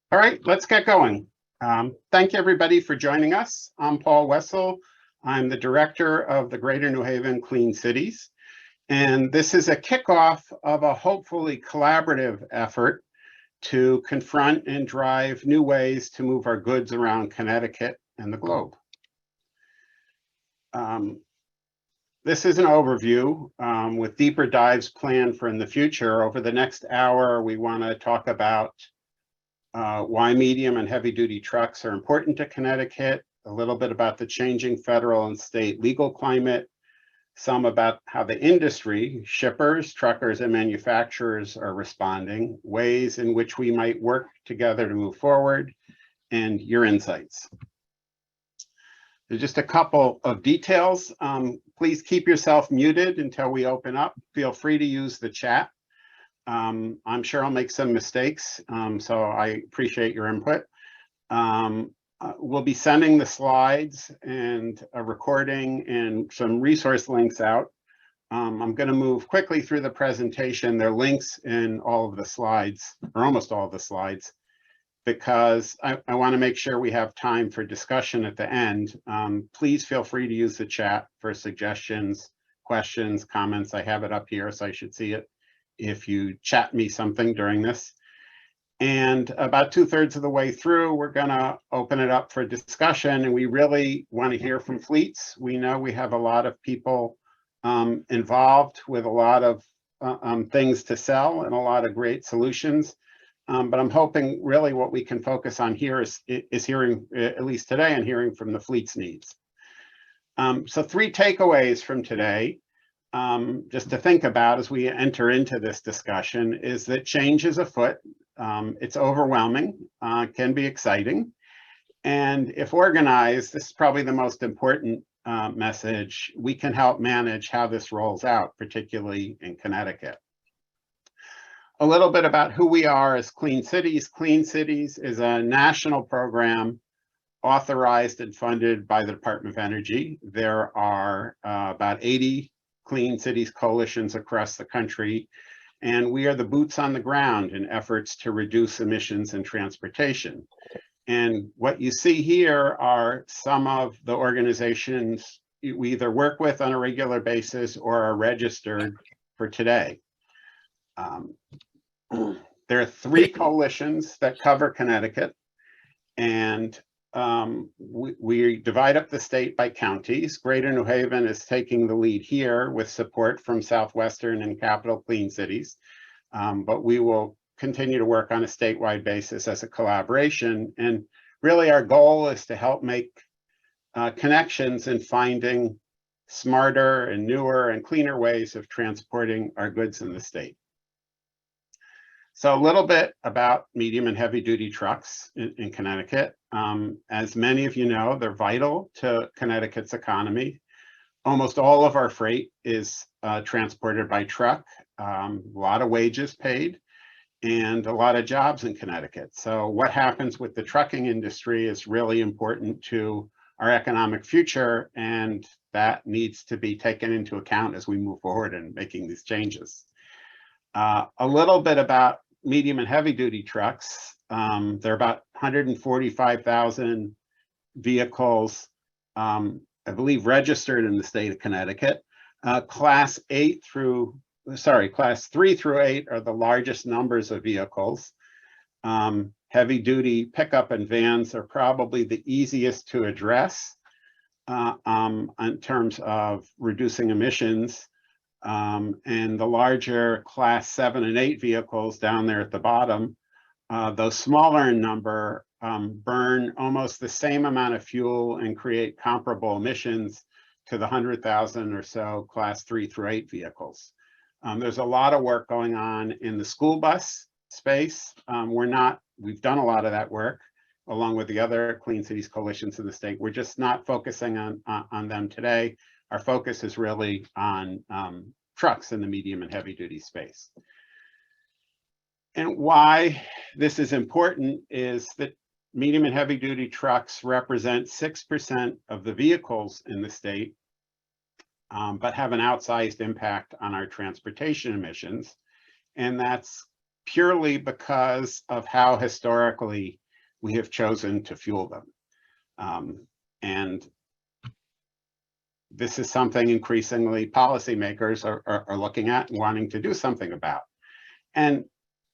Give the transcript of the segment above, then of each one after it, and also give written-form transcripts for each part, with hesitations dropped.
All right, let's get going. Thank you, everybody, for joining us. I'm Paul Wessel. I'm the director of the Greater New Haven Clean Cities, and this is a kickoff of a hopefully collaborative effort to confront and drive new ways to move our goods around Connecticut and the globe. This is an overview with deeper dives planned for in the future. Over the next hour, we want to talk about why medium and heavy duty trucks are important to Connecticut, a little bit about the changing federal and state legal climate, some about how the industry, shippers, truckers, and manufacturers are responding, ways in which we might work together to move forward, and your insights. There's just a couple of details. Please keep yourself muted until we open up. Feel free to use the chat. I'm sure I'll make some mistakes, so I appreciate your input. We'll be sending the slides and a recording and some resource links out. I'm going to move quickly through the presentation. There are links in all of the slides, or almost all of the slides, because I want to make sure we have time for discussion at the end. Please feel free to use the chat for suggestions, questions, comments. I have it up here, so I should see it if you chat me something during this. And about 2/3 of the way through, we're going to open it up for discussion, and we really want to hear from fleets. We know we have a lot of people involved with a lot of things to sell and a lot of great solutions. But I'm hoping really what we can focus on here is hearing, at least today, and hearing from the fleet's needs. So 3 takeaways from today, just to think about as we enter into this discussion, is that change is afoot. It's overwhelming, can be exciting. And if organized, this is probably the most important message, we can help manage how this rolls out, particularly in Connecticut. A little bit about who we are as Clean Cities. Clean Cities is a national program authorized and funded by the Department of Energy. There are about 80 Clean Cities coalitions across the country, and we are the boots on the ground in efforts to reduce emissions in transportation. And what you see here are some of the organizations we either work with on a regular basis or are registered for today. There are 3 coalitions that cover Connecticut, and we divide up the state by counties. Greater New Haven is taking the lead here with support from Southwestern and Capital Clean Cities, but we will continue to work on a statewide basis as a collaboration. And really our goal is to help make connections in finding smarter and newer and cleaner ways of transporting our goods in the state. So a little bit about medium and heavy duty trucks in Connecticut. As many of you know, they're vital to Connecticut's economy. Almost all of our freight is transported by truck, a lot of wages paid, and a lot of jobs in Connecticut. So what happens with the trucking industry is really important to our economic future, and that needs to be taken into account as we move forward in making these changes. A little bit about medium and heavy duty trucks. There are about 145,000 vehicles, I believe, registered in the state of Connecticut. Class 3 through 8 are the largest numbers of vehicles. Heavy duty pickup and vans are probably the easiest to address in terms of reducing emissions. And the larger class 7 and 8 vehicles down there at the bottom, those smaller in number, burn almost the same amount of fuel and create comparable emissions to the 100,000 or so class 3 through 8 vehicles. There's a lot of work going on in the school bus space. We've done a lot of that work along with the other Clean Cities coalitions in the state. We're just not focusing on them today. Our focus is really on trucks in the medium and heavy duty space. And why this is important is that medium and heavy duty trucks represent 6% of the vehicles in the state, but have an outsized impact on our transportation emissions. And that's purely because of how historically we have chosen to fuel them. And this is something increasingly policymakers are looking at and wanting to do something about. And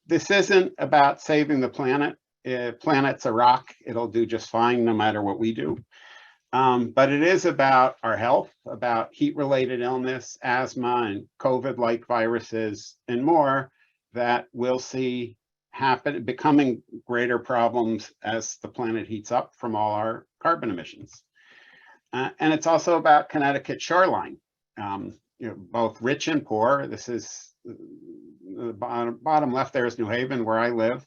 this isn't about saving the planet. Planet's a rock. It'll do just fine no matter what we do. But it is about our health, about heat-related illness, asthma, and COVID-like viruses, and more that we'll see becoming greater problems as the planet heats up from all our carbon emissions. And it's also about Connecticut shoreline, both rich and poor. This is the bottom left there is New Haven, where I live,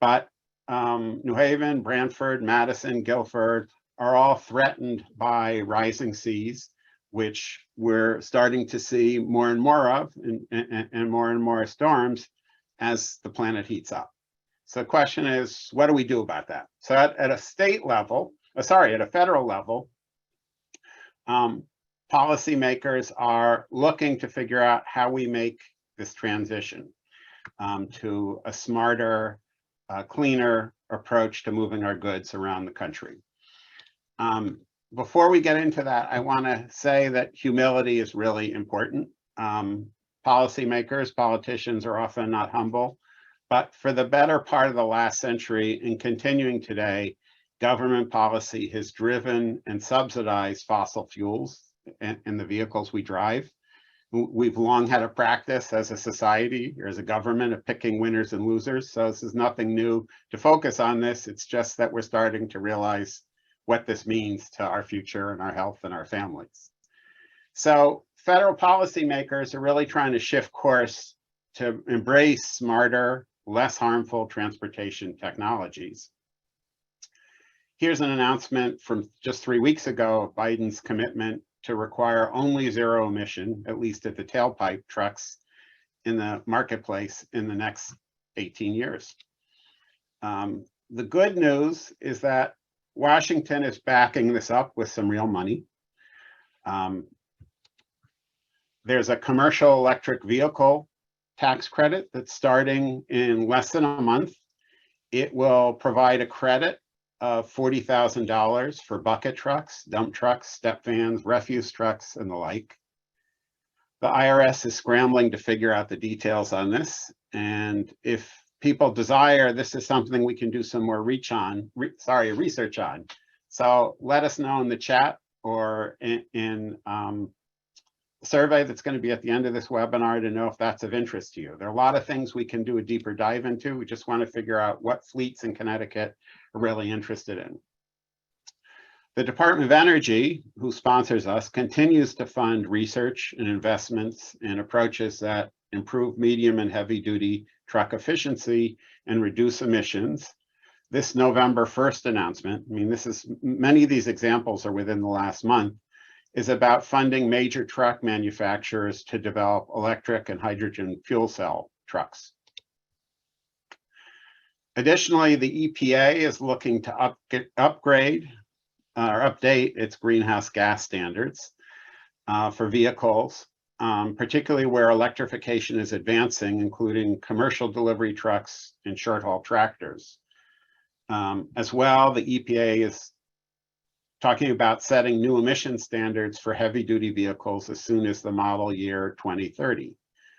but New Haven, Branford, Madison, Guilford are all threatened by rising seas, which we're starting to see more and more of, and more storms as the planet heats up. So the question is, what do we do about that? So at a state level, at a federal level, policymakers are looking to figure out how we make this transition to a smarter, cleaner approach to moving our goods around the country. Before we get into that, I want to say that humility is really important. Policymakers, politicians are often not humble, but for the better part of the last century and continuing today, government policy has driven and subsidized fossil fuels in the vehicles we drive. We've long had a practice as a society or as a government of picking winners and losers. So this is nothing new to focus on this. It's just that we're starting to realize what this means to our future and our health and our families. So federal policymakers are really trying to shift course to embrace smarter, less harmful transportation technologies. Here's an announcement from just 3 weeks ago of Biden's commitment to require only zero emission, at least at the tailpipe, trucks in the marketplace in the next 18 years. The good news is that Washington is backing this up with some real money. There's a commercial electric vehicle tax credit that's starting in less than a month. It will provide a credit of $40,000 for bucket trucks, dump trucks, step vans, refuse trucks, and the like. The IRS is scrambling to figure out the details on this. And if people desire, this is something we can do some more research on. So let us know in the chat or in survey that's going to be at the end of this webinar to know if that's of interest to you. There are a lot of things we can do a deeper dive into. We just want to figure out what fleets in Connecticut are really interested in. The Department of Energy, who sponsors us, continues to fund research and investments in approaches that improve medium and heavy duty truck efficiency and reduce emissions. This November 1st announcement, many of these examples are within the last month, is about funding major truck manufacturers to develop electric and hydrogen fuel cell trucks. Additionally, the EPA is looking to upgrade or update its greenhouse gas standards for vehicles, particularly where electrification is advancing, including commercial delivery trucks and short-haul tractors. As well, the EPA is talking about setting new emission standards for heavy-duty vehicles as soon as the model year 2030.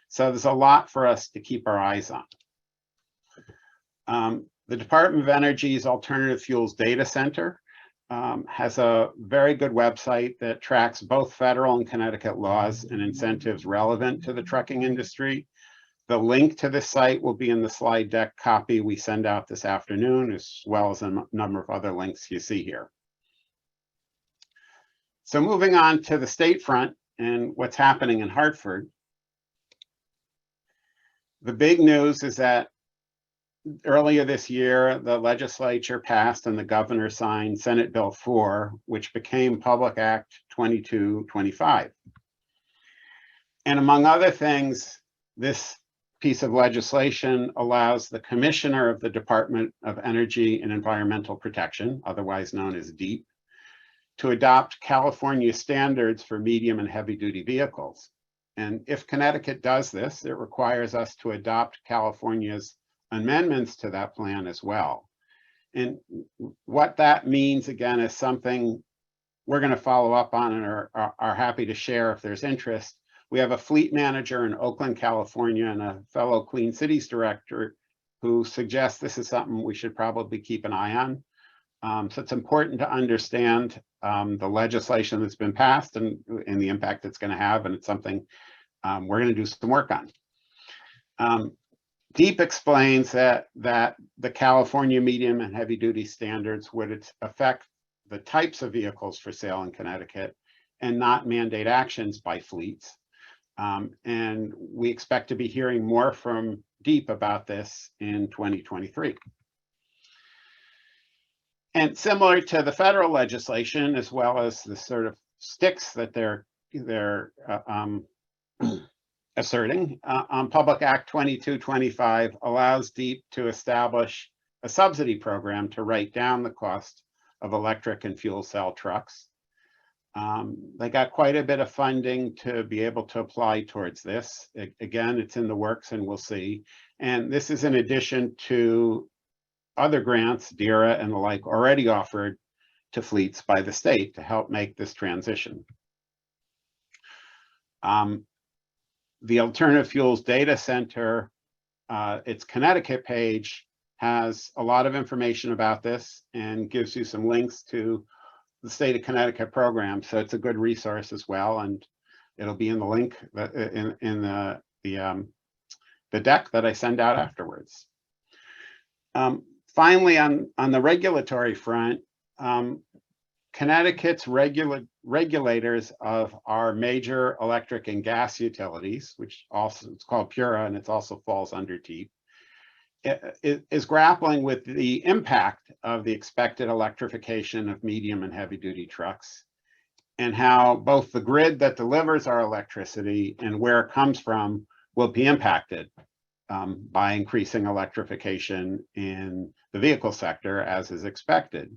So there's a lot for us to keep our eyes on. The Department of Energy's Alternative Fuels Data Center has a very good website that tracks both federal and Connecticut laws and incentives relevant to the trucking industry. The link to this site will be in the slide deck copy we send out this afternoon, as well as a number of other links you see here. So moving on to the state front and what's happening in Hartford. The big news is that earlier this year, the legislature passed and the governor signed Senate Bill 4, which became Public Act 2225. And among other things, this piece of legislation allows the commissioner of the Department of Energy and Environmental Protection, otherwise known as DEEP, to adopt California standards for medium and heavy duty vehicles. And if Connecticut does this, it requires us to adopt California's amendments to that plan as well. And what that means, again, is something we're going to follow up on and are happy to share if there's interest. We have a fleet manager in Oakland, California, and a fellow Clean Cities director who suggests this is something we should probably keep an eye on. So it's important to understand the legislation that's been passed and the impact it's going to have, and it's something we're going to do some work on. DEEP explains that the California medium and heavy duty standards would affect the types of vehicles for sale in Connecticut and not mandate actions by fleets. And we expect to be hearing more from DEEP about this in 2023. And similar to the federal legislation, as well as the sort of sticks that they're asserting, Public Act 2225 allows DEEP to establish a subsidy program to write down the cost of electric and fuel cell trucks. They got quite a bit of funding to be able to apply towards this. Again, it's in the works and we'll see. And this is in addition to other grants, DERA and the like, already offered to fleets by the state to help make this transition. The Alternative Fuels Data Center, its Connecticut page, has a lot of information about this and gives you some links to the state of Connecticut program. So it's a good resource as well. And it'll be in the link in the deck that I send out afterwards. Finally, on the regulatory front, Connecticut's regulators of our major electric and gas utilities, which also it's called PURA and it also falls under DEEP, is grappling with the impact of the expected electrification of medium and heavy duty trucks and how both the grid that delivers our electricity and where it comes from will be impacted by increasing electrification in the vehicle sector as is expected.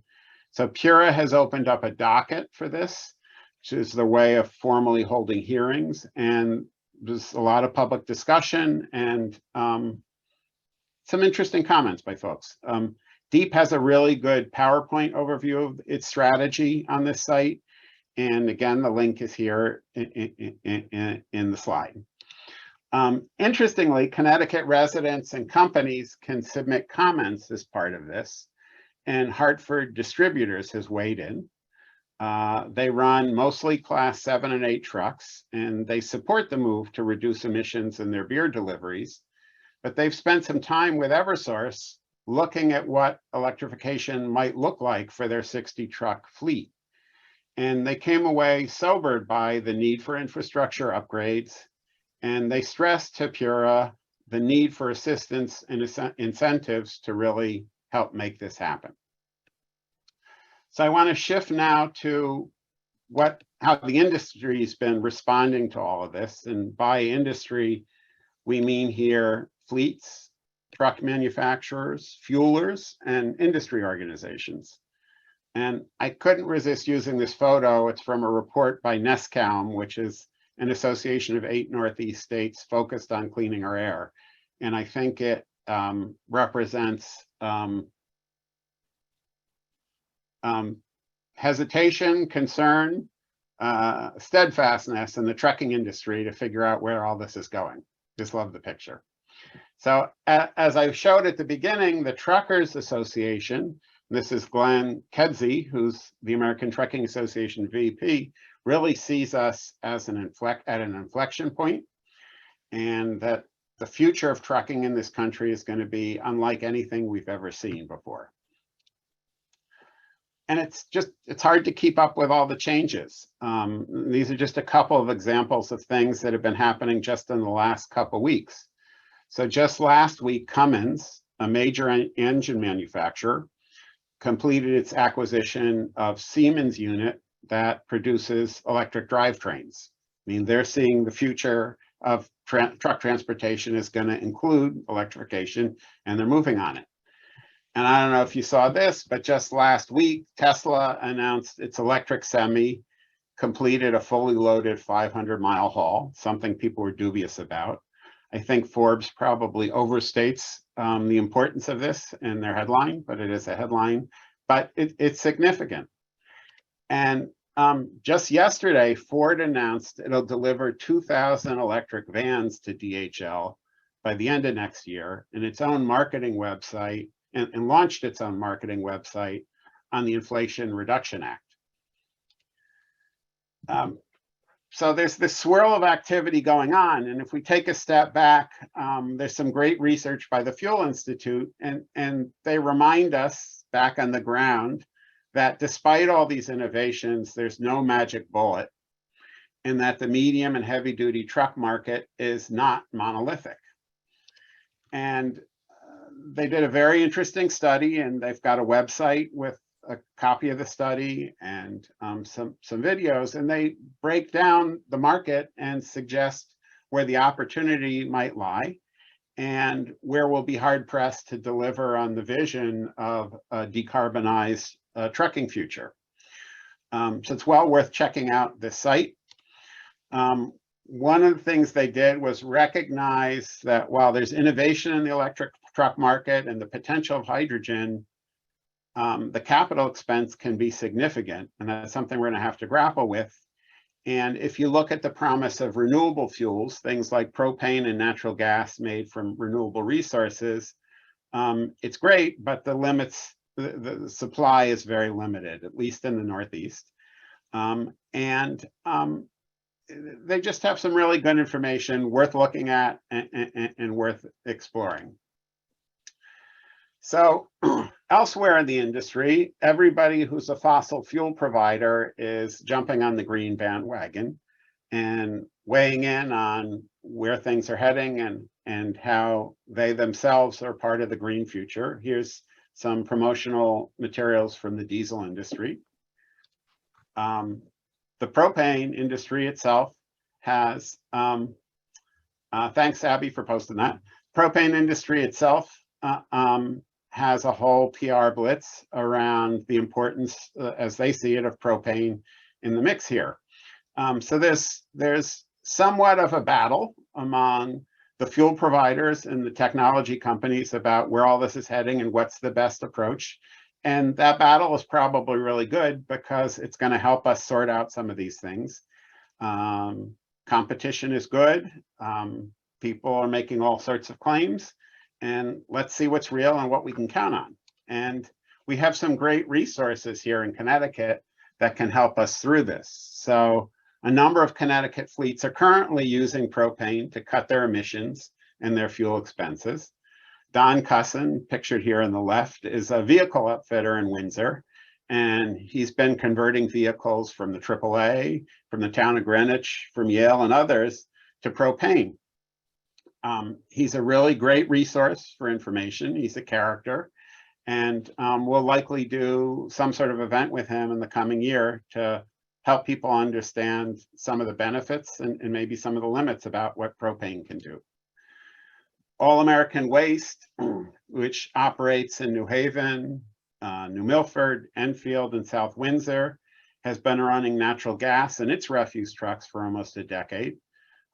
So PURA has opened up a docket for this, which is the way of formally holding hearings, and there's a lot of public discussion and some interesting comments by folks. DEEP has a really good PowerPoint overview of its strategy on this site. And again, the link is here in the slide. Interestingly, Connecticut residents and companies can submit comments as part of this, and Hartford Distributors has weighed in. They run mostly class 7 and 8 trucks, and they support the move to reduce emissions in their beer deliveries. But they've spent some time with Eversource looking at what electrification might look like for their 60 truck fleet. And they came away sobered by the need for infrastructure upgrades. And they stressed to PURA the need for assistance and incentives to really help make this happen. So I want to shift now to how the industry has been responding to all of this. And by industry, we mean here fleets, truck manufacturers, fuelers, and industry organizations. And I couldn't resist using this photo. It's from a report by NESCALM, which is an association of 8 Northeast states focused on cleaning our air. And I think it represents hesitation, concern, steadfastness in the trucking industry to figure out where all this is going. Just love the picture. So as I showed at the beginning, the Truckers Association, this is Glenn Kedzie, who's the American Trucking Association VP, really sees us as at an inflection point, and that the future of trucking in this country is going to be unlike anything we've ever seen before. And it's hard to keep up with all the changes. These are just a couple of examples of things that have been happening just in the last couple of weeks. So just last week, Cummins, a major engine manufacturer, completed its acquisition of Siemens unit that produces electric drivetrains. I mean, they're seeing the future of truck transportation is going to include electrification, and they're moving on it. And I don't know if you saw this, but just last week, Tesla announced its electric Semi completed a fully loaded 500-mile haul, something people were dubious about. I think Forbes probably overstates the importance of this in their headline, but it is a headline, but it's significant. And just yesterday, Ford announced it'll deliver 2,000 electric vans to DHL by the end of next year in its own marketing website, and launched its own marketing website on the Inflation Reduction Act. So there's this swirl of activity going on. And if we take a step back, there's some great research by the Fuel Institute, and they remind us back on the ground that despite all these innovations, there's no magic bullet, and that the medium and heavy duty truck market is not monolithic. And they did a very interesting study, and they've got a website with a copy of the study and some videos, and they break down the market and suggest where the opportunity might lie and where we'll be hard pressed to deliver on the vision of a decarbonized trucking future. So it's well worth checking out this site. One of the things they did was recognize that while there's innovation in the electric truck market and the potential of hydrogen, the capital expense can be significant, and that's something we're going to have to grapple with. And if you look at the promise of renewable fuels, things like propane and natural gas made from renewable resources, it's great, but the supply is very limited, at least in the Northeast. They just have some really good information worth looking at and worth exploring. So elsewhere in the industry, everybody who's a fossil fuel provider is jumping on the green bandwagon and weighing in on where things are heading and how they themselves are part of the green future. Here's some promotional materials from the diesel industry. The propane industry itself has, thanks Abby for posting that. Propane industry itself has a whole PR blitz around the importance, as they see it, of propane in the mix here. So there's somewhat of a battle among the fuel providers and the technology companies about where all this is heading and what's the best approach. And that battle is probably really good because it's going to help us sort out some of these things. Competition is good. People are making all sorts of claims, and let's see what's real and what we can count on. And we have some great resources here in Connecticut that can help us through this. So a number of Connecticut fleets are currently using propane to cut their emissions and their fuel expenses. Don Cusson, pictured here on the left, is a vehicle upfitter in Windsor, and he's been converting vehicles from the AAA, from the town of Greenwich, from Yale and others to propane. He's a really great resource for information. He's a character, and we'll likely do some sort of event with him in the coming year to help people understand some of the benefits and maybe some of the limits about what propane can do. All American Waste, which operates in New Haven, New Milford, Enfield, and South Windsor, has been running natural gas in its refuse trucks for almost a decade.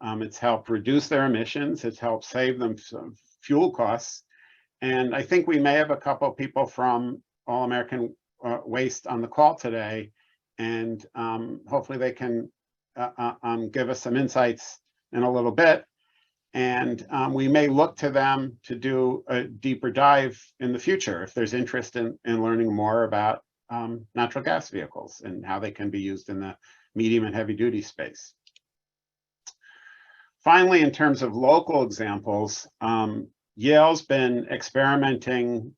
It's helped reduce their emissions. It's helped save them some fuel costs. And I think we may have a couple of people from All American Waste on the call today, and hopefully they can give us some insights in a little bit. And we may look to them to do a deeper dive in the future if there's interest in learning more about natural gas vehicles and how they can be used in the medium and heavy duty space. Finally, in terms of local examples, Yale's been experimenting,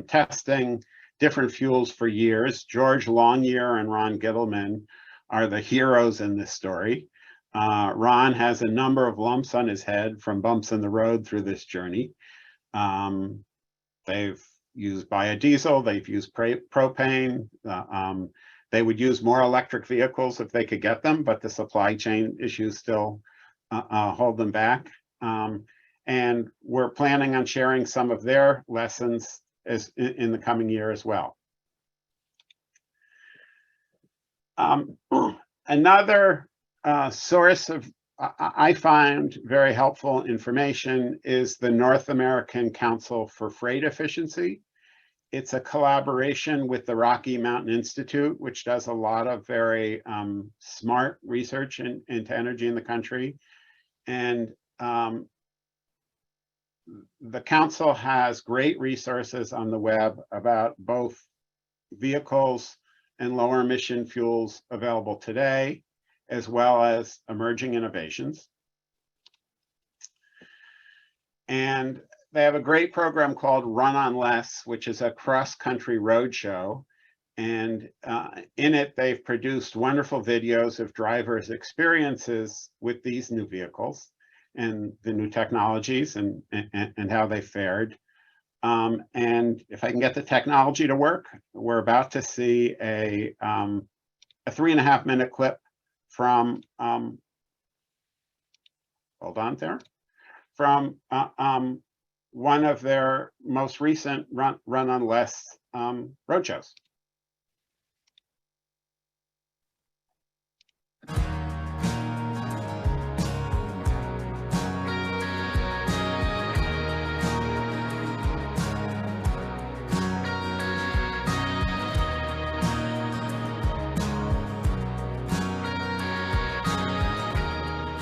testing different fuels for years. George Longyear and Ron Gittleman are the heroes in this story. Ron has a number of lumps on his head from bumps in the road through this journey. They've used biodiesel, they've used propane. They would use more electric vehicles if they could get them, but the supply chain issues still hold them back. And we're planning on sharing some of their lessons in the coming year as well. Another source of I find very helpful information is the North American Council for Freight Efficiency. It's a collaboration with the Rocky Mountain Institute, which does a lot of very smart research into energy in the country. And the council has great resources on the web about both vehicles and lower emission fuels available today, as well as emerging innovations. And they have a great program called Run on Less, which is a cross-country road show. And in it, they've produced wonderful videos of drivers' experiences with these new vehicles and the new technologies and how they fared. And if I can get the technology to work, we're about to see a 3.5-minute clip from, hold on there, from one of their most recent Run on Less roadshows.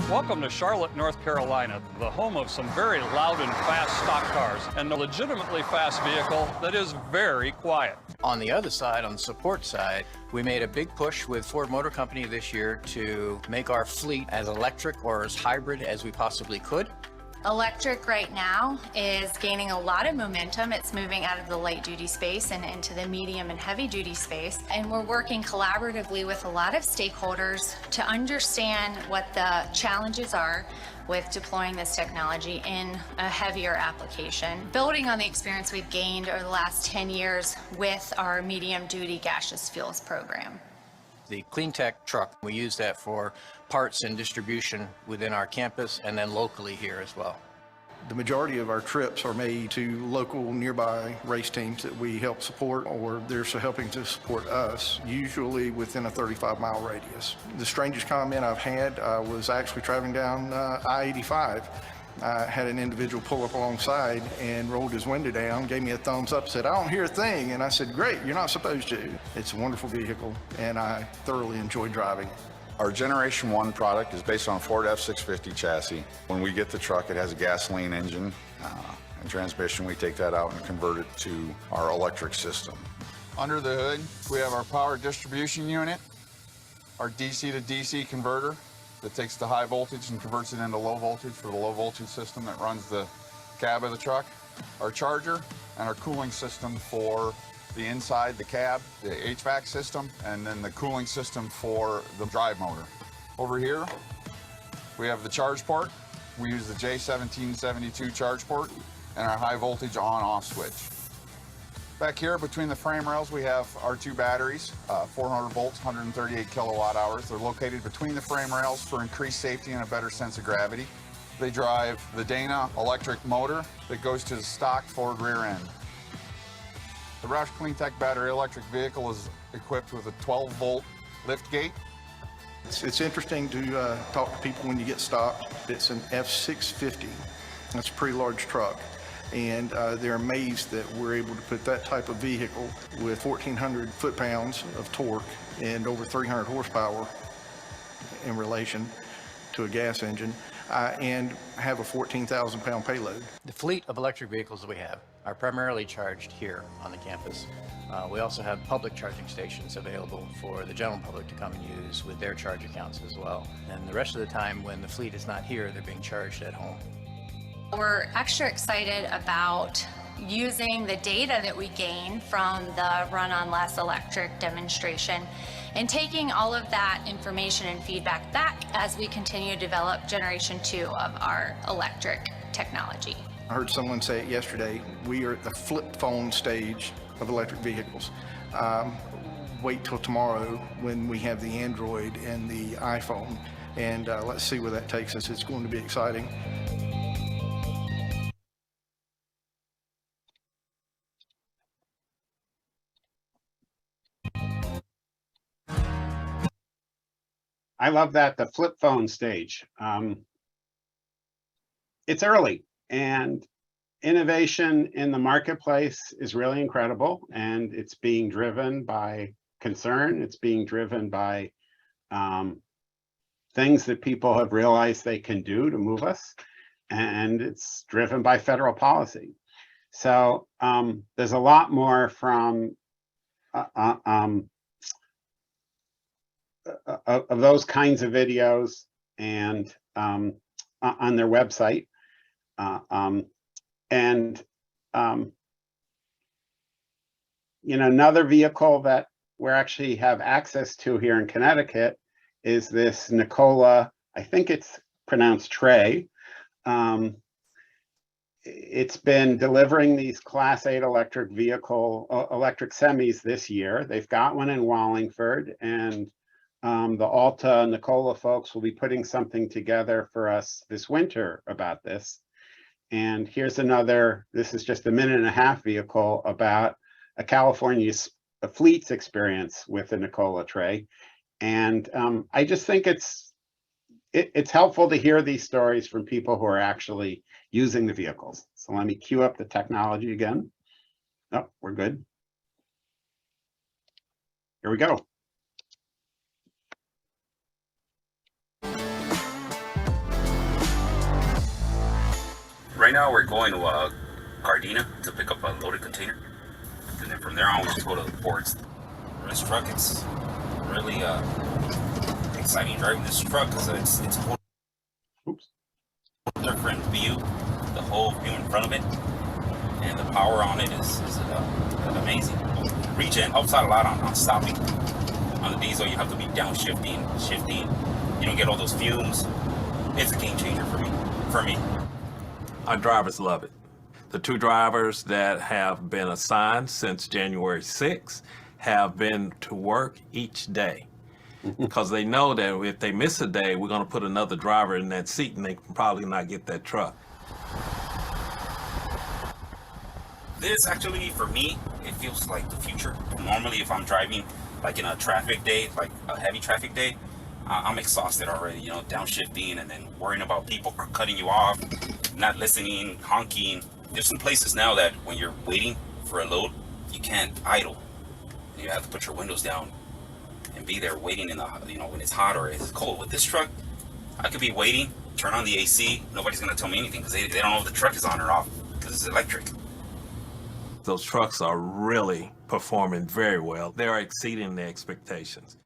Welcome to Charlotte, North Carolina, the home of some very loud and fast stock cars and a legitimately fast vehicle that is very quiet. On the other side, on the support side, we made a big push with Ford Motor Company this year to make our fleet as electric or as hybrid as we possibly could. Electric right now is gaining a lot of momentum. It's moving out of the light duty space and into the medium and heavy duty space. And we're working collaboratively with a lot of stakeholders to understand what the challenges are with deploying this technology in a heavier application, building on the experience we've gained over the last 10 years with our medium duty gaseous fuels program. The CleanTech truck, we use that for parts and distribution within our campus and then locally here as well. The majority of our trips are made to local nearby race teams that we help support, or they're helping to support us, usually within a 35-mile radius. The strangest comment I've had was actually traveling down I-85. I had an individual pull up alongside and rolled his window down, gave me a thumbs up, said, "I don't hear a thing." And I said, "Great, you're not supposed to." It's a wonderful vehicle, and I thoroughly enjoy driving it. Our Generation 1 product is based on a Ford F650 chassis. When we get the truck, it has a gasoline engine and transmission. We take that out and convert it to our electric system. Under the hood, we have our power distribution unit, our DC to DC converter that takes the high voltage and converts it into low voltage for the low voltage system that runs the cab of the truck, our charger, and our cooling system for the inside, the cab, the HVAC system, and then the cooling system for the drive motor. Over here, we have the charge port. We use the J1772 charge port and our high voltage on-off switch. Back here between the frame rails, we have our two batteries, 400 volts, 138 kilowatt hours. They're located between the frame rails for increased safety and a better sense of gravity. They drive the Dana electric motor that goes to the stock Ford rear end. The Roush CleanTech battery electric vehicle is equipped with a 12-volt lift gate. It's interesting to talk to people when you get stopped. It's an F650. That's a pretty large truck. And they're amazed that we're able to put that type of vehicle with 1,400 foot-pounds of torque and over 300 horsepower in relation to a gas engine and have a 14,000-pound payload. The fleet of electric vehicles that we have are primarily charged here on the campus. We also have public charging stations available for the general public to come and use with their charge accounts as well. And the rest of the time when the fleet is not here, they're being charged at home. We're extra excited about using the data that we gain from the Run on Less electric demonstration and taking all of that information and feedback back as we continue to develop Generation 2 of our electric technology. I heard someone say it yesterday, we are at the flip phone stage of electric vehicles. Wait till tomorrow when we have the Android and the iPhone, and let's see where that takes us. It's going to be exciting. I love that, the flip phone stage. It's early, and innovation in the marketplace is really incredible, and it's being driven by concern. It's being driven by things that people have realized they can do to move us, and it's driven by federal policy. So there's a lot more from of those kinds of videos and on their website. You know, another vehicle that we actually have access to here in Connecticut is this Nikola, I think it's pronounced Tre. It's been delivering these Class 8 electric semis this year. They've got one in Wallingford, and the Alta Nikola folks will be putting something together for us this winter about this. And here's another, this is just a 1.5-minute vehicle about a California fleet's experience with the Nikola Tre. And I just think it's helpful to hear these stories from people who are actually using the vehicles. So let me cue up the technology again. Oh, we're good. Here we go. Right now we're going to Gardena to pick up a loaded container, and then from there on we just go to the ports. This truck, it's really exciting driving this truck because it's a whole different view, the whole view in front of it, and the power on it is amazing. Regen helps out a lot on stopping. On the diesel you have to be downshifting, shifting. You don't get all those fumes. It's a game changer for me. Our drivers love it. The 2 drivers that have been assigned since January 6th have been to work each day because they know that if they miss a day, we're going to put another driver in that seat and they can probably not get that truck. This actually, for me, it feels like the future. Normally, if I'm driving like in a traffic day, like a heavy traffic day, I'm exhausted already, you know, downshifting and then worrying about people cutting you off, not listening, honking. There's some places now that when you're waiting for a load, you can't idle. You have to put your windows down and be there waiting in the, you know, when it's hot or it's cold. With this truck, I could be waiting, turn on the AC. Nobody's going to tell me anything because they don't know if the truck is on or off because it's electric. Those trucks are really performing very well. They are exceeding their expectations.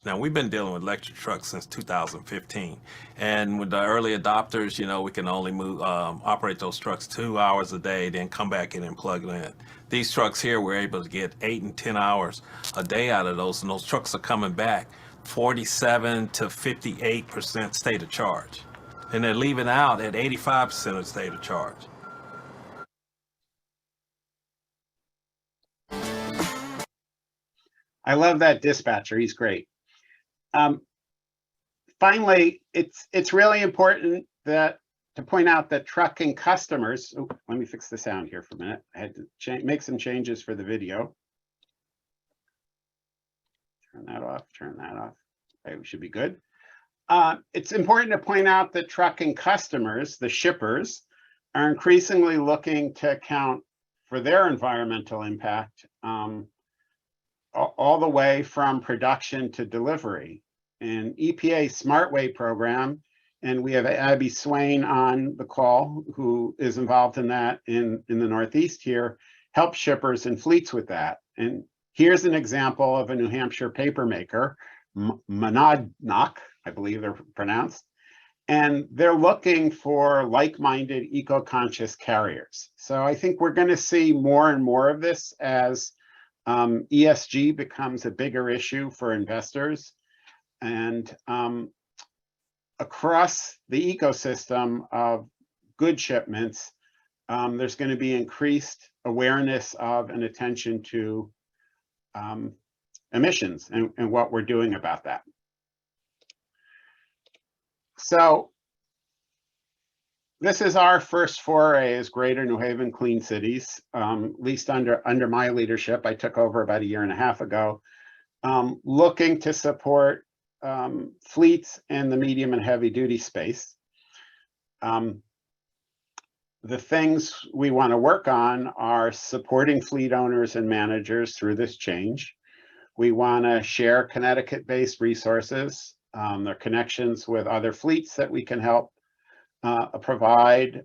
Now, we've been dealing with electric trucks since 2015, and with the early adopters, you know, we can only operate those trucks 2 hours a day, then come back in and plug it in. These trucks here, we're able to get 8 and 10 hours a day out of those, and those trucks are coming back 47 to 58% state of charge, and they're leaving out at 85% of state of charge. I love that dispatcher. He's great. Finally, it's really important to point out that trucking customers. Oh, let me fix the sound here for a minute. I had to make some changes for the video. Turn that off. Turn that off. Okay, we should be good. It's important to point out that trucking customers, the shippers, are increasingly looking to account for their environmental impact all the way from production to delivery. And EPA SmartWay program, and we have Abby Swain on the call, who is involved in that in the Northeast here, helps shippers and fleets with that. And here's an example of a New Hampshire paper maker, Monadnock, I believe they're pronounced, and they're looking for like-minded, eco-conscious carriers. So I think we're going to see more and more of this as ESG becomes a bigger issue for investors. And across the ecosystem of good shipments, there's going to be increased awareness of and attention to emissions and what we're doing about that. So this is our first foray as Greater New Haven Clean Cities, at least under my leadership. I took over about 1.5 years ago, looking to support fleets in the medium and heavy duty space. The things we want to work on are supporting fleet owners and managers through this change. We want to share Connecticut-based resources, their connections with other fleets that we can help provide,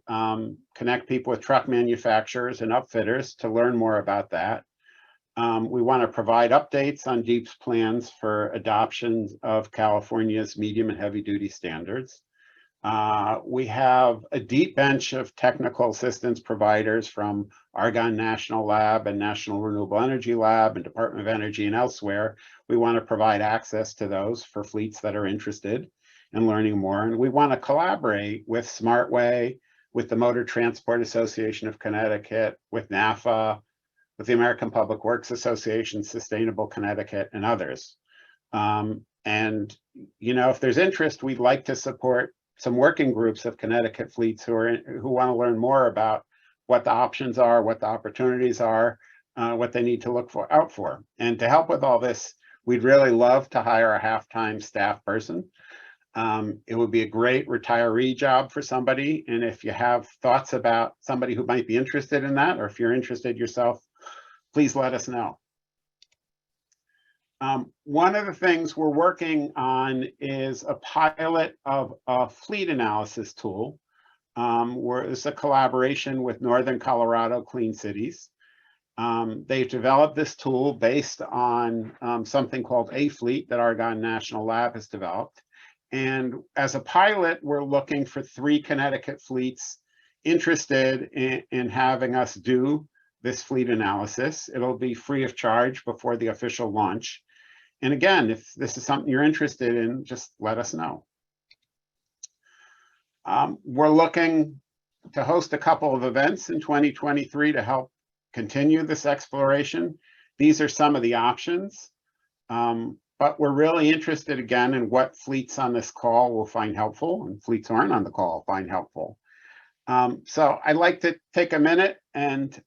connect people with truck manufacturers and upfitters to learn more about that. We want to provide updates on DEEP's plans for adoption of California's medium and heavy duty standards. We have a deep bench of technical assistance providers from Argonne National Lab and National Renewable Energy Lab and Department of Energy and elsewhere. We want to provide access to those for fleets that are interested in learning more. And we want to collaborate with SmartWay, with the Motor Transport Association of Connecticut, with NAFA, with the American Public Works Association, Sustainable Connecticut, and others. And, you know, if there's interest, we'd like to support some working groups of Connecticut fleets who want to learn more about what the options are, what the opportunities are, what they need to look out for. And to help with all this, we'd really love to hire a half-time staff person. It would be a great retiree job for somebody. And if you have thoughts about somebody who might be interested in that, or if you're interested yourself, please let us know. One of the things we're working on is a pilot of a fleet analysis tool, where it's a collaboration with Northern Colorado Clean Cities. They've developed this tool based on something called A-Fleet that Argonne National Lab has developed. And as a pilot, we're looking for 3 Connecticut fleets interested in having us do this fleet analysis. It'll be free of charge before the official launch. And again, if this is something you're interested in, just let us know. We're looking to host a couple of events in 2023 to help continue this exploration. These are some of the options, but we're really interested again in what fleets on this call will find helpful and fleets who aren't on the call find helpful. So I'd like to take a minute and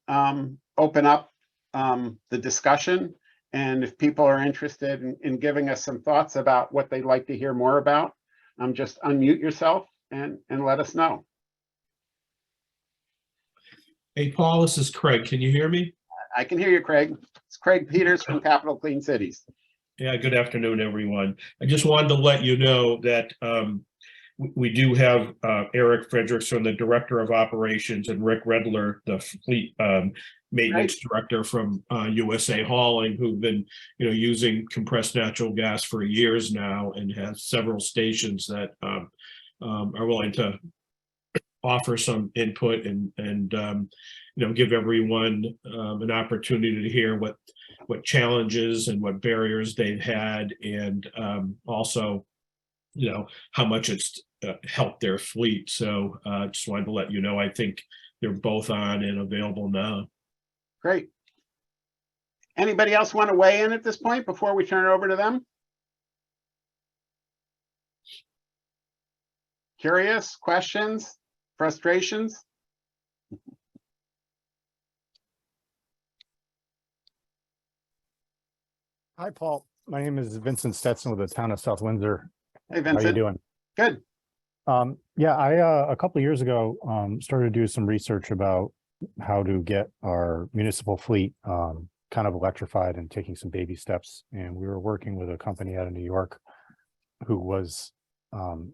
open up the discussion. And if people are interested in giving us some thoughts about what they'd like to hear more about, just unmute yourself and let us know. Hey, Paul, this is Craig. Can you hear me? I can hear you, Craig. It's Craig Peters from Capital Clean Cities. Yeah, good afternoon, everyone. I just wanted to let you know that we do have Eric Frederickson, the Director of Operations, and Rick Redler, the Fleet Maintenance Director from USA Hauling, who've been, using compressed natural gas for years now and has several stations that are willing to offer some input and give everyone an opportunity to hear what challenges and what barriers they've had, and also how much it's helped their fleet. So just wanted to let you know, I think they're both on and available now. Great. Anybody else want to weigh in at this point before we turn it over to them? Curious, questions, frustrations? Hi, Paul. My name is Vincent Stetson with the town of South Windsor. Hey, Vincent. How are you doing? Good. Yeah, I a couple of years ago started to do some research about how to get our municipal fleet kind of electrified and taking some baby steps. And we were working with a company out of New York who was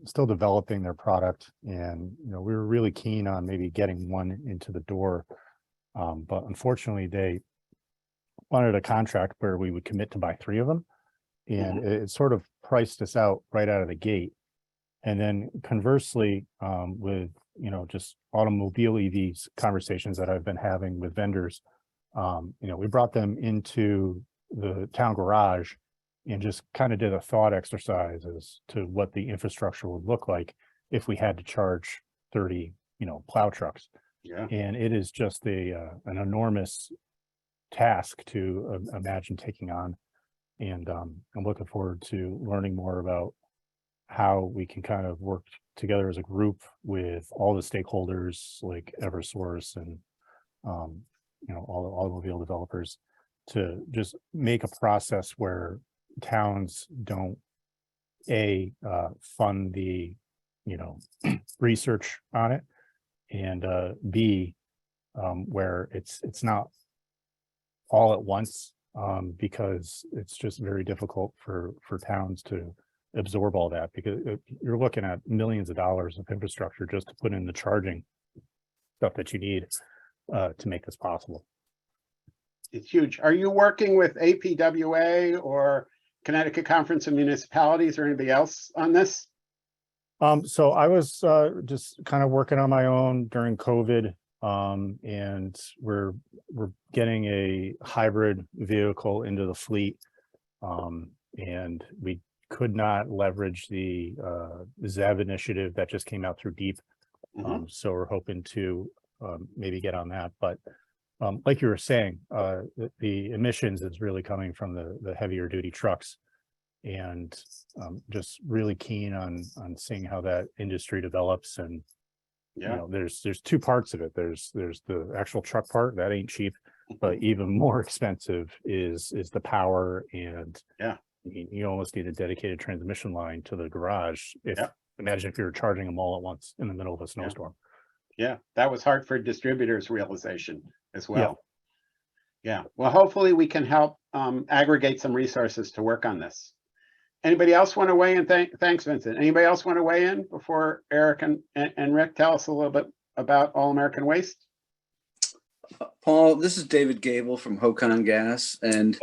still developing their product. And, we were really keen on maybe getting one into the door. But unfortunately, they wanted a contract where we would commit to buy 3 of them. And it sort of priced us out right out of the gate. And then conversely, with, just automobile EVs conversations that I've been having with vendors, we brought them into the town garage and just kind of did a thought exercise as to what the infrastructure would look like if we had to charge 30, plow trucks. Yeah. And it is just an enormous task to imagine taking on. And I'm looking forward to learning more about how we can kind of work together as a group with all the stakeholders like Eversource and, all the automobile developers to just make a process where towns don't fund the, research on it, and B, where it's not all at once, because it's just very difficult for towns to absorb all that, because you're looking at millions of dollars of infrastructure just to put in the charging stuff that you need to make this possible. It's huge. Are you working with APWA or Connecticut Conference of Municipalities or anybody else on this? So I was just kind of working on my own during COVID, and we're getting a hybrid vehicle into the fleet, and we could not leverage the ZEV initiative that just came out through DEEP. So we're hoping to maybe get on that. But like you were saying, the emissions is really coming from the heavier duty trucks, and just really keen on seeing how that industry develops. And there's two parts of it. There's the actual truck part that ain't cheap, but even more expensive is the power. And you almost need a dedicated transmission line to the garage. Imagine if you were charging them all at once in the middle of a snowstorm. Yeah, that was Hartford Distributors realization as well. Yeah, well, hopefully we can help aggregate some resources to work on this. Anybody else want to weigh in? Thanks, Vincent. Anybody else want to weigh in before Eric and Rick tell us a little bit about All American Waste? Paul, this is David Gable from Hokan Gas, and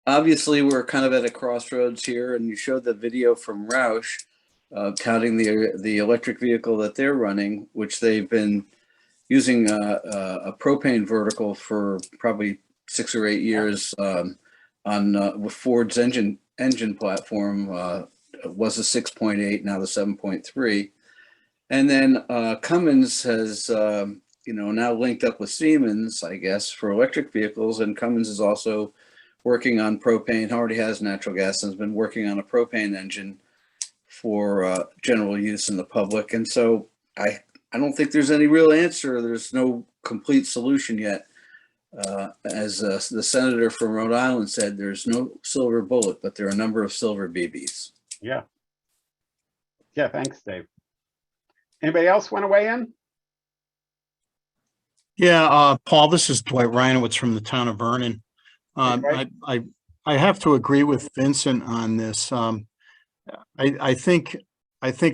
obviously we're kind of at a crossroads here, and you showed the video from Roush touting the electric vehicle that they're running, which they've been using a propane vertical for probably 6 or 8 years on with Ford's engine platform. Was a 6.8, now the 7.3. And then Cummins has now linked up with Siemens, I guess, for electric vehicles, and Cummins is also working on propane, already has natural gas, and has been working on a propane engine for general use in the public. And so I don't think there's any real answer. There's no complete solution yet. As the senator from Rhode Island said, there's no silver bullet, but there are a number of silver BBs. Yeah, thanks, Dave. Anybody else want to weigh in? Yeah, Paul, this is Dwight Ryanowitz from the town of Vernon. I have to agree with Vincent on this. I think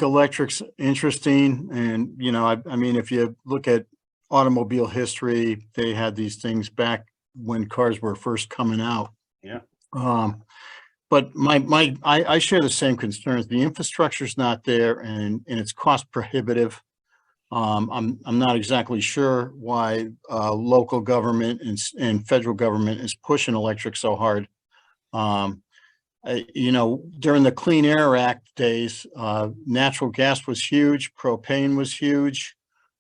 electric's interesting, and I mean, if you look at automobile history, they had these things back when cars were first coming out. Yeah. But I share the same concerns. The infrastructure's not there, and it's cost prohibitive. I'm not exactly sure why local government and federal government is pushing electric so hard. During the Clean Air Act days, natural gas was huge, propane was huge.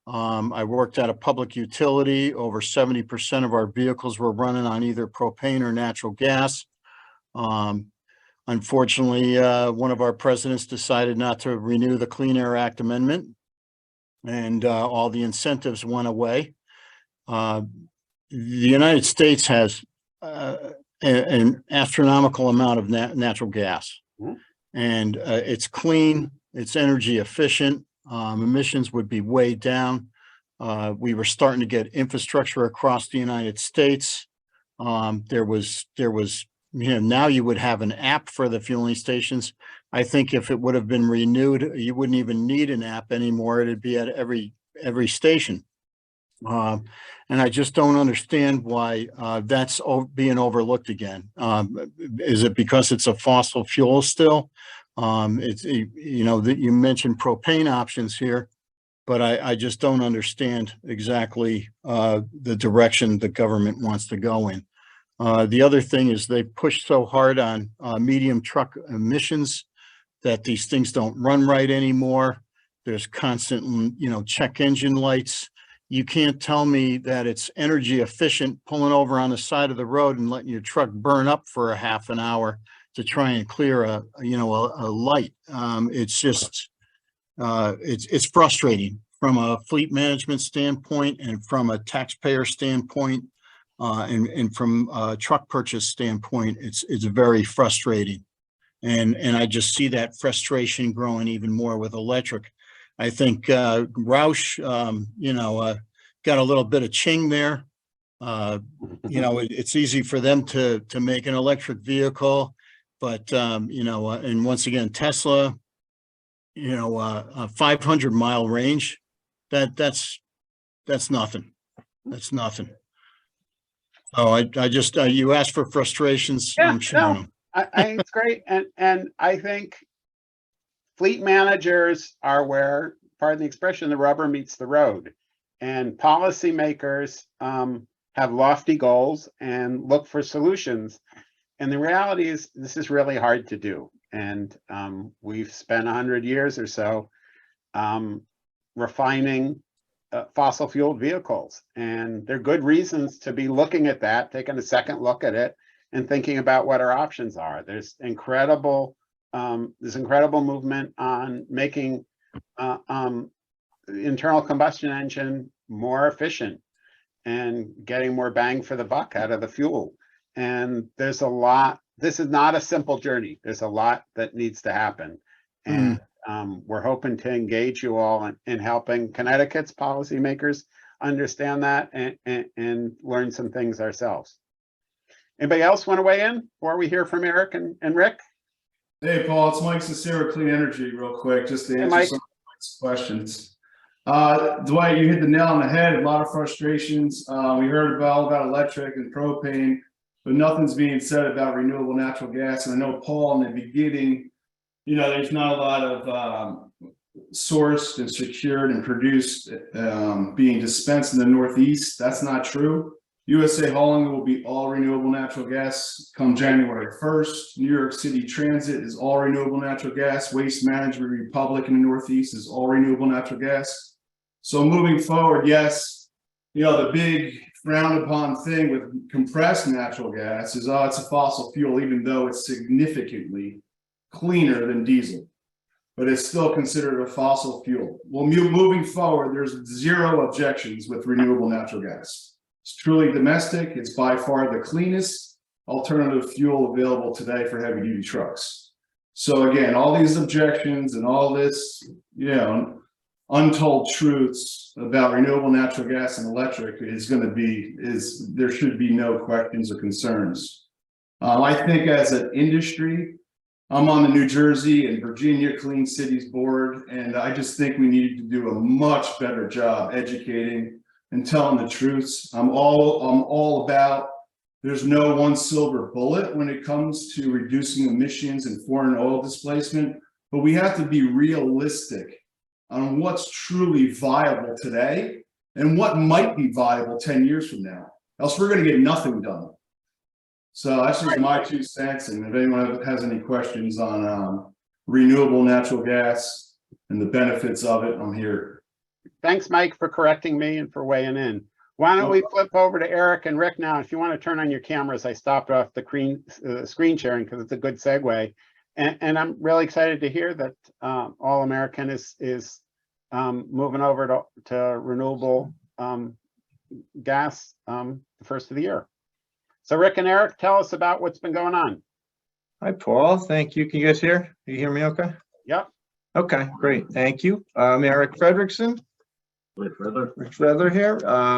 I worked at a public utility. Over 70% of our vehicles were running on either propane or natural gas. Unfortunately, one of our presidents decided not to renew the Clean Air Act amendment, and all the incentives went away. The United States has an astronomical amount of natural gas, and it's clean, it's energy efficient. Emissions would be way down. We were starting to get infrastructure across the United States. There was, now you would have an app for the fueling stations. I think if it would have been renewed, you wouldn't even need an app anymore. It'd be at every station. And I just don't understand why that's being overlooked again. Is it because it's a fossil fuel still? It's, that you mentioned propane options here, but I just don't understand exactly the direction the government wants to go in. The other thing is they push so hard on medium truck emissions that these things don't run right anymore. There's constant, check engine lights. You can't tell me that it's energy efficient pulling over on the side of the road and letting your truck burn up for a half an hour to try and clear a light. It's just, it's frustrating from a fleet management standpoint and from a taxpayer standpoint, and from a truck purchase standpoint. It's very frustrating. And I just see that frustration growing even more with electric. I think Roush, got a little bit of ching there. It's easy for them to make an electric vehicle, but and once again, Tesla, a 500-mile range, that's nothing. That's nothing. Oh, I just you asked for frustrations. Yeah, I'm sharing them. It's great. And I think fleet managers are where, pardon the expression, the rubber meets the road. And policymakers have lofty goals and look for solutions. And the reality is this is really hard to do. And we've spent 100 years or so refining fossil fueled vehicles. And there are good reasons to be looking at that, taking a second look at it, and thinking about what our options are. There's incredible movement on making internal combustion engine more efficient and getting more bang for the buck out of the fuel. And there's a lot. This is not a simple journey. There's a lot that needs to happen. And we're hoping to engage you all in helping Connecticut's policymakers understand that and learn some things ourselves. Anybody else want to weigh in before we hear from Eric and Rick? Hey, Paul, it's Mike Cicero, Clean Energy, real quick, just to answer some of Mike's questions. Dwight, you hit the nail on the head. A lot of frustrations. We heard all about electric and propane, but nothing's being said about renewable natural gas. And I know, Paul, in the beginning, there's not a lot of sourced and secured and produced being dispensed in the Northeast. That's not true. USA Hauling will be all renewable natural gas come January 1st. New York City Transit is all renewable natural gas. Waste Management Republic in the Northeast is all renewable natural gas. So moving forward, yes, the big frowned upon thing with compressed natural gas is, it's a fossil fuel, even though it's significantly cleaner than diesel, but it's still considered a fossil fuel. Well, moving forward, there's zero objections with renewable natural gas. It's truly domestic. It's by far the cleanest alternative fuel available today for heavy duty trucks. So again, all these objections and all this, untold truths about renewable natural gas and electric there should be no questions or concerns. I think as an industry, I'm on the New Jersey and Virginia Clean Cities Board, and I just think we need to do a much better job educating and telling the truths. I'm all about, there's no one silver bullet when it comes to reducing emissions and foreign oil displacement, but we have to be realistic on what's truly viable today and what might be viable 10 years from now. Else we're going to get nothing done. So that's just my 2 cents. And if anyone has any questions on renewable natural gas and the benefits of it, I'm here. Thanks, Mike, for correcting me and for weighing in. Why don't we flip over to Eric and Rick now? If you want to turn on your cameras, I stopped off the screen sharing because it's a good segue. And I'm really excited to hear that All American is moving over to renewable gas the first of the year. So Rick and Eric, tell us about what's been going on. Hi, Paul. Thank you. Can you guys hear? You hear me okay? Yep. Okay, great. Thank you. I'm Eric Frederickson. Rick Feather here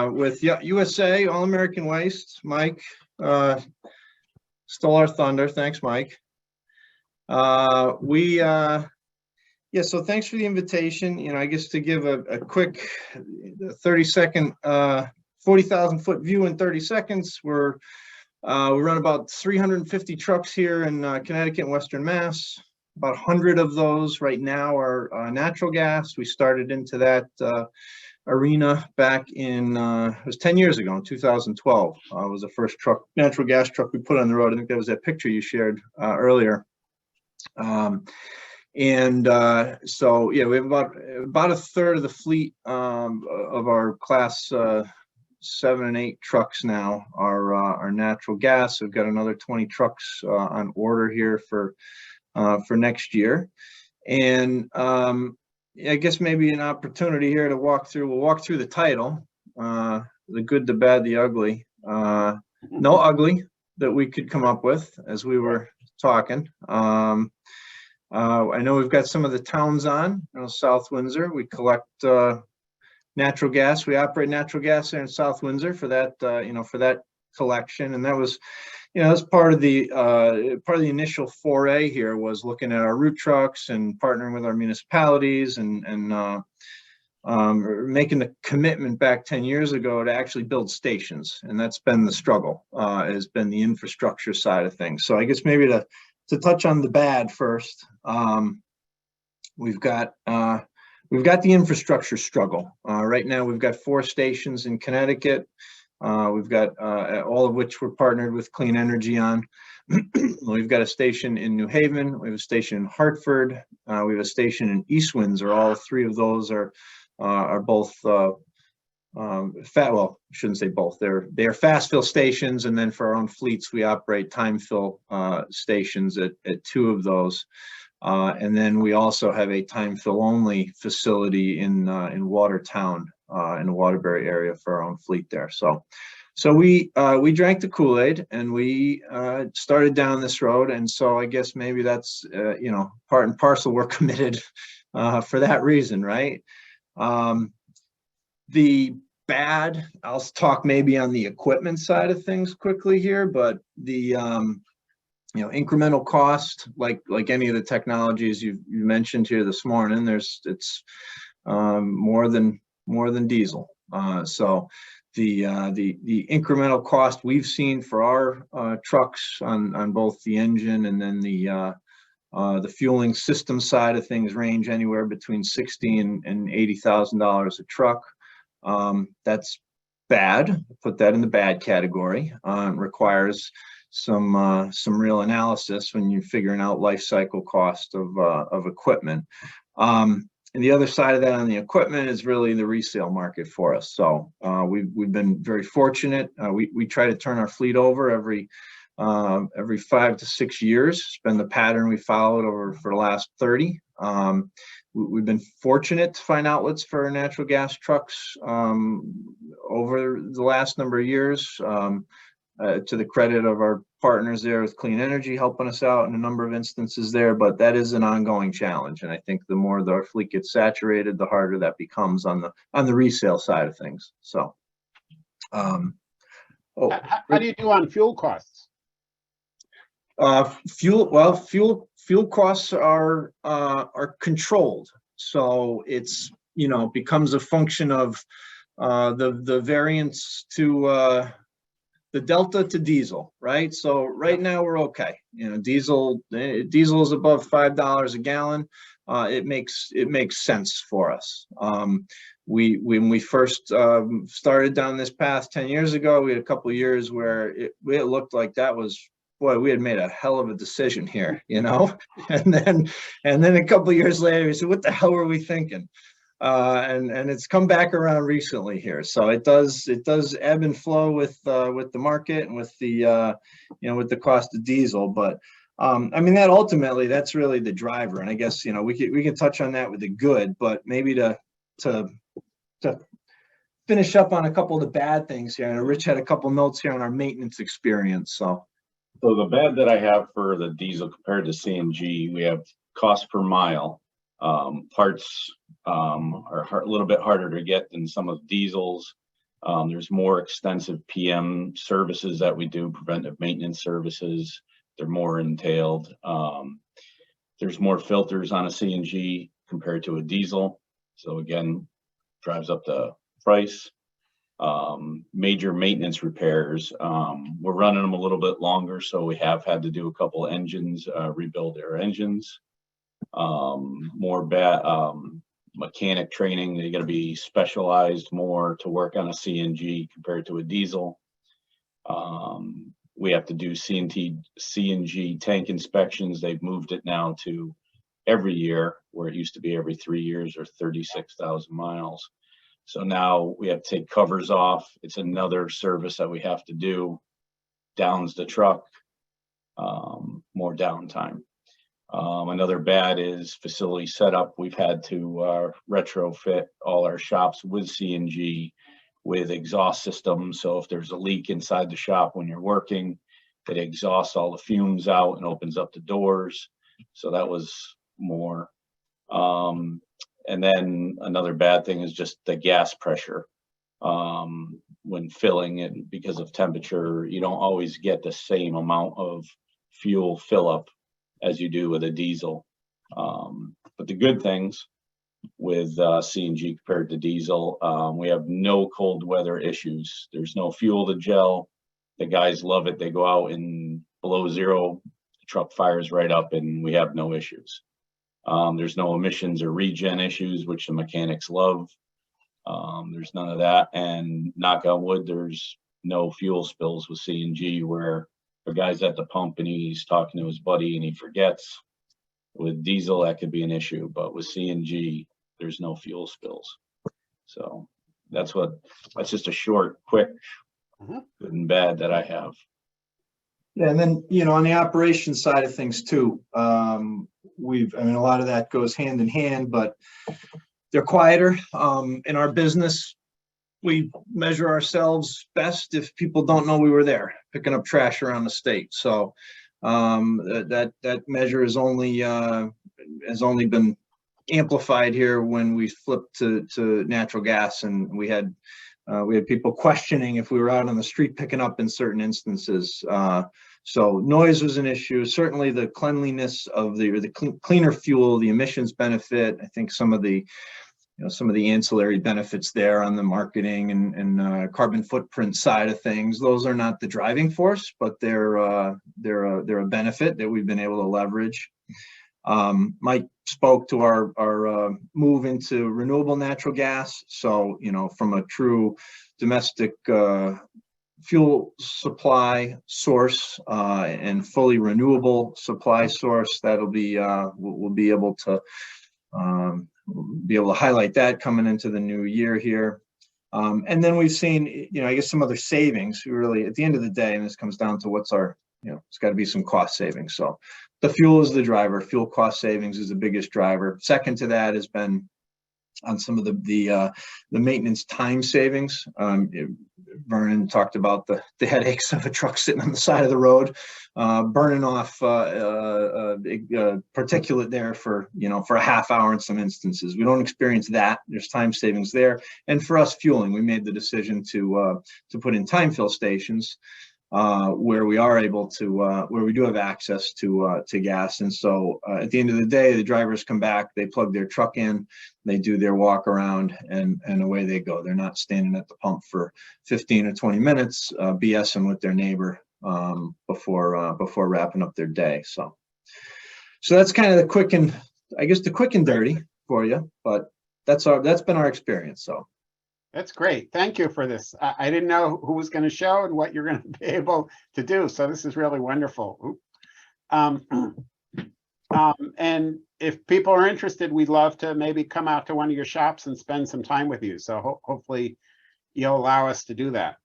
with USA All American Waste. Mike stole our thunder. Thanks, Mike. So thanks for the invitation. I guess to give a quick 30-second, 40,000 foot view in 30 seconds. We run about 350 trucks here in Connecticut and Western Mass. About 100 of those right now are natural gas. We started into that arena back in, it was 10 years ago in 2012. Was the first natural gas truck we put on the road. I think that was that picture you shared earlier. So yeah, we have about a third of the fleet of our class 7 and 8 trucks now are natural gas. We've got another 20 trucks on order here for next year. And I guess maybe an opportunity here to we'll walk through the title, the good, the bad, the ugly. No ugly that we could come up with as we were talking. I know we've got some of the towns on, South Windsor. We collect natural gas. We operate natural gas there in South Windsor for that, for that collection. And that was, that's part of the initial foray here, was looking at our route trucks and partnering with our municipalities and making the commitment back 10 years ago to actually build stations. And that's been the struggle, has been the infrastructure side of things. So I guess maybe to touch on the bad first, we've got the infrastructure struggle. Right now, we've got 4 stations in Connecticut. We've got all of which we're partnered with Clean Energy on. We've got a station in New Haven. We have a station in Hartford. We have a station in East Windsor. All 3 of those are both well, I shouldn't say both. They're fast fill stations, and then for our own fleets, we operate time fill stations at 2 of those. And then we also have a time fill only facility in Watertown, in the Waterbury area for our own fleet there. So we drank the Kool-Aid and we started down this road. And so I guess maybe that's part and parcel. We're committed for that reason, right? The bad, I'll talk maybe on the equipment side of things quickly here, but the incremental cost, like any of the technologies you mentioned here this morning, it's more than diesel. So the incremental cost we've seen for our trucks on both the engine and then the fueling system side of things range anywhere between $60,000 and $80,000 a truck. That's bad. Put that in the bad category. It requires some real analysis when you're figuring out life cycle cost of equipment. And the other side of that on the equipment is really the resale market for us. So we've been very fortunate. We try to turn our fleet over every 5 to 6 years. It's been the pattern we followed for the last 30. We've been fortunate to find outlets for our natural gas trucks over the last number of years, to the credit of our partners there with Clean Energy helping us out in a number of instances there, but that is an ongoing challenge. And I think the more our fleet gets saturated, the harder that becomes on the resale side of things. So, how do you do on fuel costs? Fuel costs are controlled. So it's, becomes a function of the variance to the delta to diesel, right? So right now we're okay. Diesel is above $5 a gallon. It makes sense for us. When we first started down this path 10 years ago, we had a couple of years where it looked like that was, boy, we had made a hell of a decision here, and then a couple of years later, we said, what the hell were we thinking? And it's come back around recently here. So it does ebb and flow with the market and with the with the cost of diesel. But that ultimately, that's really the driver. And I guess we can touch on that with the good, but maybe to finish up on a couple of the bad things here. And Rich had a couple notes here on our maintenance experience. So the bad that I have for the diesel compared to CNG, we have cost per mile. Parts are a little bit harder to get than some of the diesels. There's more extensive PM services that we do, preventive maintenance services. They're more entailed. There's more filters on a CNG compared to a diesel. So again, drives up the price. Major maintenance repairs. We're running them a little bit longer, so we have had to do a couple engines, rebuild their engines. More mechanic training. They got to be specialized more to work on a CNG compared to a diesel. We have to do CNG tank inspections. They've moved it now to every year, where it used to be every 3 years or 36,000 miles. So now we have to take covers off. It's another service that we have to do. Downs the truck, more downtime. Another bad is facility setup. We've had to retrofit all our shops with CNG with exhaust systems. So if there's a leak inside the shop when you're working, It exhausts all the fumes out and opens up the doors. So that was more. And then another bad thing is just the gas pressure. When filling it, because of temperature, you don't always get the same amount of fuel fill up as you do with a diesel. But the good things with CNG compared to diesel, we have no cold weather issues. There's no fuel to gel. The guys love it. They go out in below zero, the truck fires right up, and we have no issues. There's no emissions or regen issues, which the mechanics love. There's none of that, and knock on wood, there's no fuel spills with CNG where a guy's at the pump and he's talking to his buddy and he forgets. With diesel, that could be an issue, but with CNG, there's no fuel spills. So that's just a short, quick, good and bad that I have. Yeah, and then, you know, on the operations side of things too, I mean, a lot of that goes hand in hand, but they're quieter. In our business, we measure ourselves best if people don't know we were there picking up trash around the state. So that measure has only been amplified here when we flipped to natural gas, and we had people questioning if we were out on the street picking up in certain instances. So noise was an issue. Certainly the cleanliness of the cleaner fuel, the emissions benefit. I think some of the ancillary benefits there on the marketing and carbon footprint side of things, those are not the driving force, but they're a benefit that we've been able to leverage. Mike spoke to our move into renewable natural gas. So, you know, from a true domestic fuel supply source and fully renewable supply source, that'll be we'll be able to highlight that coming into the new year here. And then we've seen, you know, I guess some other savings. Really, at the end of the day, and this comes down to what's our, you know, it's got to be some cost savings. So the fuel is the driver. Fuel cost savings is the biggest driver. Second to that has been on some of the maintenance time savings. Vernon talked about the headaches of a truck sitting on the side of the road, burning off particulate there for a half hour in some instances. We don't experience that. There's time savings there. And for us fueling, we made the decision to put in time fill stations where we are able to, where we do have access to gas. And so at the end of the day, the drivers come back, they plug their truck in, they do their walk around, and away they go. They're not standing at the pump for 15 or 20 minutes, BSing with their neighbor before wrapping up their day. So that's kind of the quick and dirty for you, but that's been our experience. So. That's great. Thank you for this. I didn't know who was going to show and what you're going to be able to do. So this is really wonderful. And if people are interested, we'd love to maybe come out to one of your shops and spend some time with you. So hopefully you'll allow us to do that.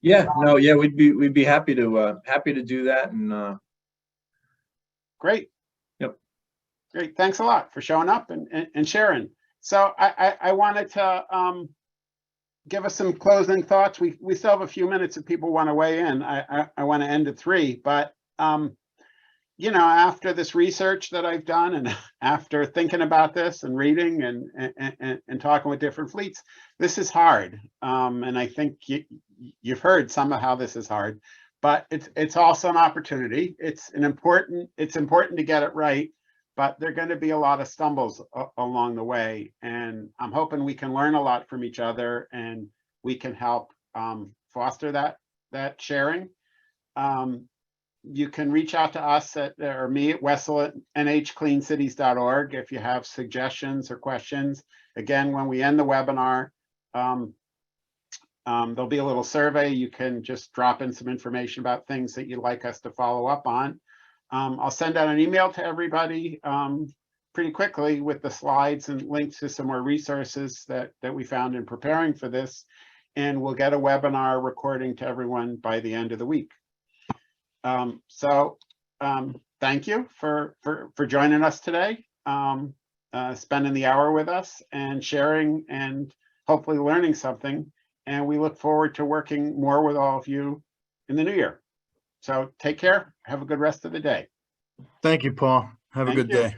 Yeah, no, yeah, we'd be happy to do that. And great. Yep. Great. Thanks a lot for showing up and sharing. So I wanted to give us some closing thoughts. We still have a few minutes if people want to weigh in. I want to end at 3, but you know, after this research that I've done and after thinking about this and reading and talking with different fleets, this is hard. And I think you've heard some of how this is hard, but it's also an opportunity. It's important to get it right, but there are going to be a lot of stumbles along the way. And I'm hoping we can learn a lot from each other and we can help foster that sharing. You can reach out to us or me at Wessel at nhcleancities.org if you have suggestions or questions. Again, when we end the webinar, there'll be a little survey. You can just drop in some information about things that you'd like us to follow up on. I'll send out an email to everybody pretty quickly with the slides and links to some more resources that we found in preparing for this. And we'll get a webinar recording to everyone by the end of the week. Thank you for joining us today, spending the hour with us and sharing and hopefully learning something. And we look forward to working more with all of you in the new year. So take care. Have a good rest of the day. Thank you, Paul. Have a Thank good you. day.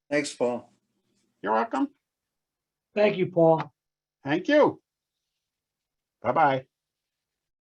Thanks, Paul. You're welcome. Thank you, Paul. Thank you. Bye-bye.